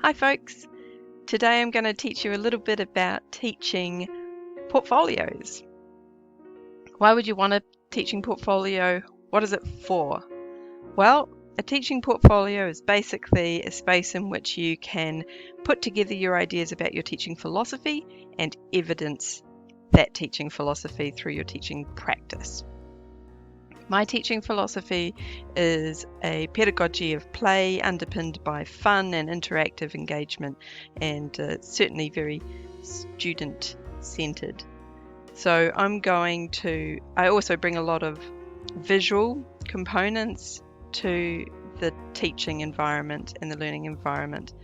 Hi folks, today I'm going to teach you a little bit about teaching portfolios. Why would you want a teaching portfolio? What is it for? Well, a teaching portfolio is basically a space in which you can put together your ideas about your teaching philosophy and evidence that teaching philosophy through your teaching practice. My teaching philosophy is a pedagogy of play underpinned by fun and interactive engagement, and certainly very student-centered. So I also bring a lot of visual components to the teaching environment and the learning environment.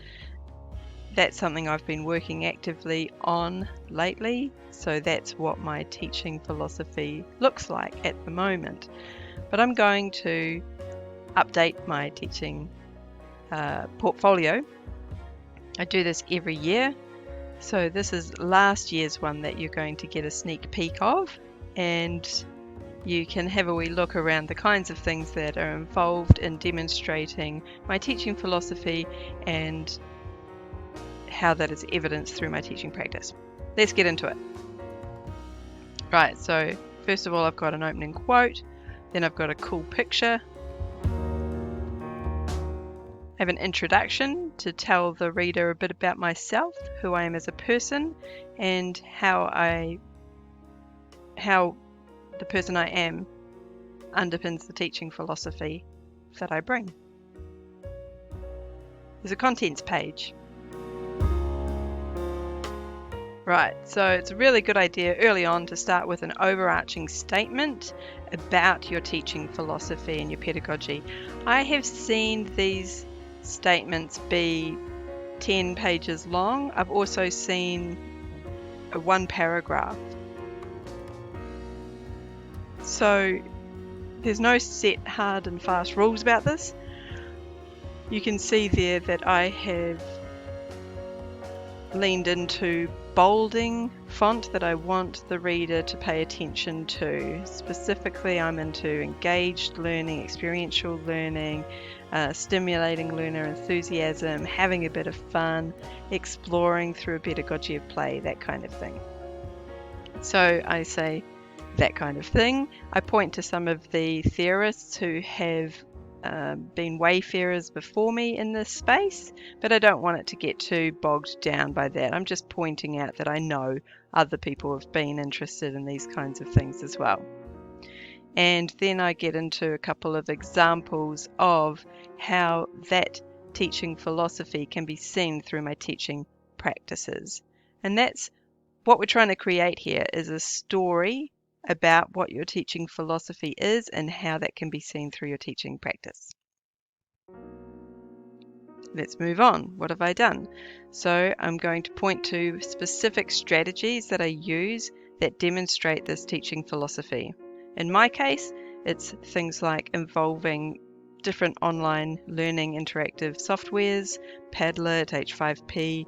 That's something I've been working actively on lately, so that's what my teaching philosophy looks like at the moment. But I'm going to update my teaching portfolio. I do this every year, so this is last year's one that you're going to get a sneak peek of, and you can have a wee look around the kinds of things that are involved in demonstrating my teaching philosophy and how that is evidenced through my teaching practice. Let's get into it. Right, so first of all, I've got an opening quote, then I've got a cool picture. I have an introduction to tell the reader a bit about myself, who I am as a person, and how the person I am underpins the teaching philosophy that I bring. There's a contents page. Right, so it's a really good idea early on to start with an overarching statement about your teaching philosophy and your pedagogy. I have seen these statements be 10 pages long. I've also seen a one paragraph. So there's no set hard and fast rules about this. You can see there that I have leaned into bolding font that I want the reader to pay attention to. Specifically, I'm into engaged learning, experiential learning, stimulating learner enthusiasm, having a bit of fun, exploring through a pedagogy of play, that kind of thing. So I say that kind of thing. I point to some of the theorists who have been wayfarers before me in this space, but I don't want it to get too bogged down by that. I'm just pointing out that I know other people have been interested in these kinds of things as well. And then I get into a couple of examples of how that teaching philosophy can be seen through my teaching practices. And that's what we're trying to create here, is a story about what your teaching philosophy is and how that can be seen through your teaching practice. Let's move on. What have I done? So I'm going to point to specific strategies that I use that demonstrate this teaching philosophy. In my case, it's things like involving different online learning interactive softwares, Padlet, H5P,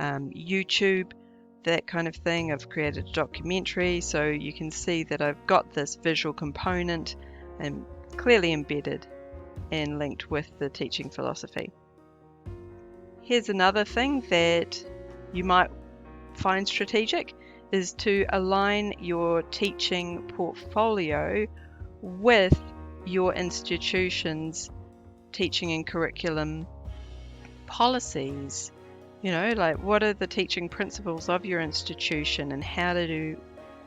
YouTube, that kind of thing. I've created a documentary, so you can see that I've got this visual component and clearly embedded and linked with the teaching philosophy. Here's another thing that you might find strategic, is to align your teaching portfolio with your institution's teaching and curriculum policies. You know, like, what are the teaching principles of your institution and how do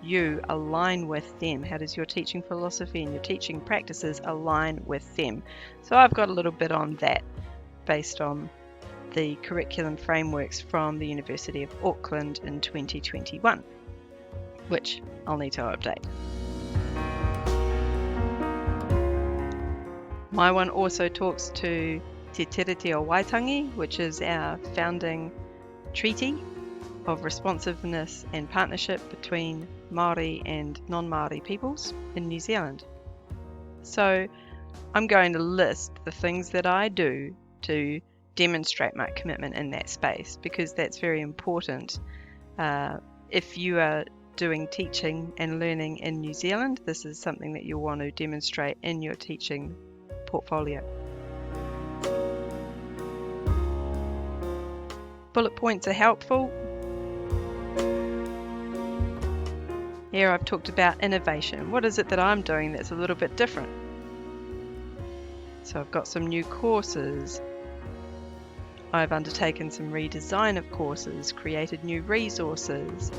you align with them? How does your teaching philosophy and your teaching practices align with them? So I've got a little bit on that based on the curriculum frameworks from the University of Auckland in 2021, which I'll need to update. My one also talks to Te Tiriti o Waitangi, which is our founding treaty of responsiveness and partnership between Māori and non-Māori peoples in New Zealand. So I'm going to list the things that I do to demonstrate my commitment in that space, because that's very important. If you are doing teaching and learning in New Zealand, this is something that you'll want to demonstrate in your teaching portfolio. bullet points are helpful. Here I've talked about innovation. What is it that I'm doing that's a little bit different? So I've got some new courses. I've undertaken some redesign of courses, created new resources.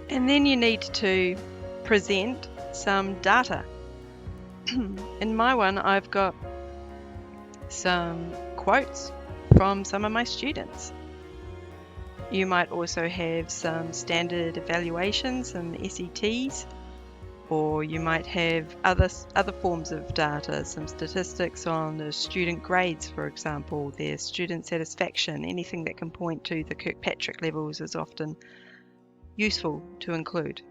And then you need to present some data. In my one, I've got some quotes from some of my students. You might also have some standard evaluations, some SETs, or you might have other forms of data, some statistics on the student grades, for example, their student satisfaction. Anything that can point to the Kirkpatrick levels is often useful to include.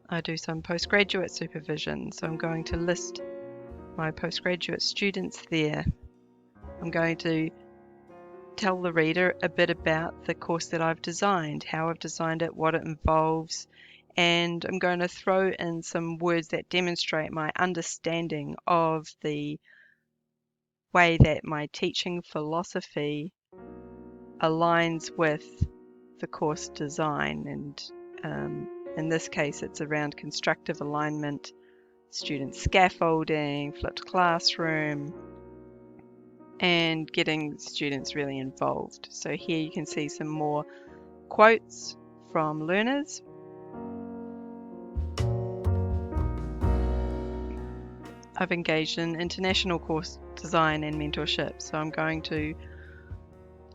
I do some postgraduate supervision, so I'm going to list my postgraduate students there. I'm going to tell the reader a bit about the course that I've designed, how I've designed it, what it involves, and I'm going to throw in some words that demonstrate my understanding of the way that my teaching philosophy aligns with the course design. And in this case, it's around constructive alignment, student scaffolding, flipped classroom, and getting students really involved. So here you can see some more quotes from learners. I've engaged in international course design and mentorship, so I'm going to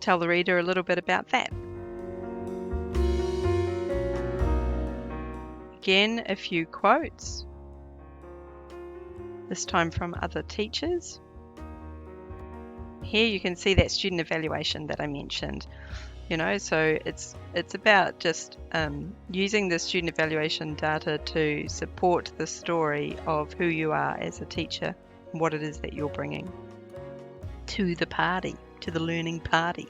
tell the reader a little bit about that. Again, a few quotes, this time from other teachers. Here you can see that student evaluation that I mentioned. So it's about just using the student evaluation data to support the story of who you are as a teacher and what it is that you're bringing to the party, to the learning party.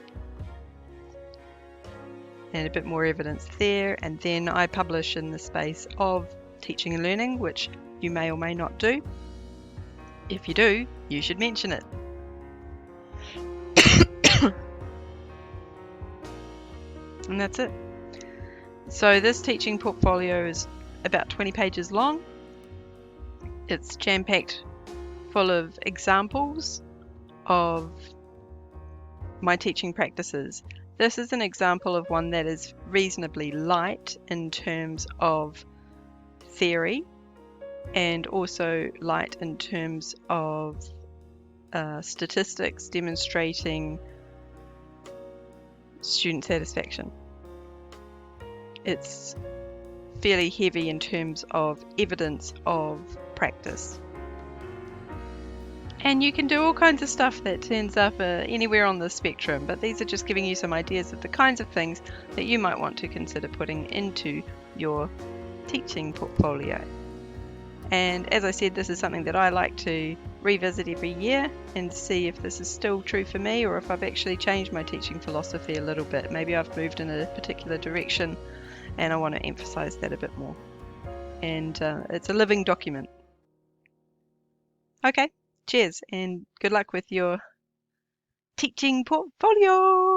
And a bit more evidence there. And then I publish in the space of teaching and learning, which you may or may not do. If you do, you should mention it. And that's it. So this teaching portfolio is about 20 pages long. It's jam-packed full of examples of my teaching practices. This is an example of one that is reasonably light in terms of theory and also light in terms of statistics demonstrating student satisfaction. It's fairly heavy in terms of evidence of practice. And you can do all kinds of stuff that turns up anywhere on the spectrum, but these are just giving you some ideas of the kinds of things that you might want to consider putting into your teaching portfolio. And as I said, this is something that I like to revisit every year and see if this is still true for me or if I've actually changed my teaching philosophy a little bit. Maybe I've moved in a particular direction and I want to emphasize that a bit more. And it's a living document. Okay, cheers and good luck with your teaching portfolio.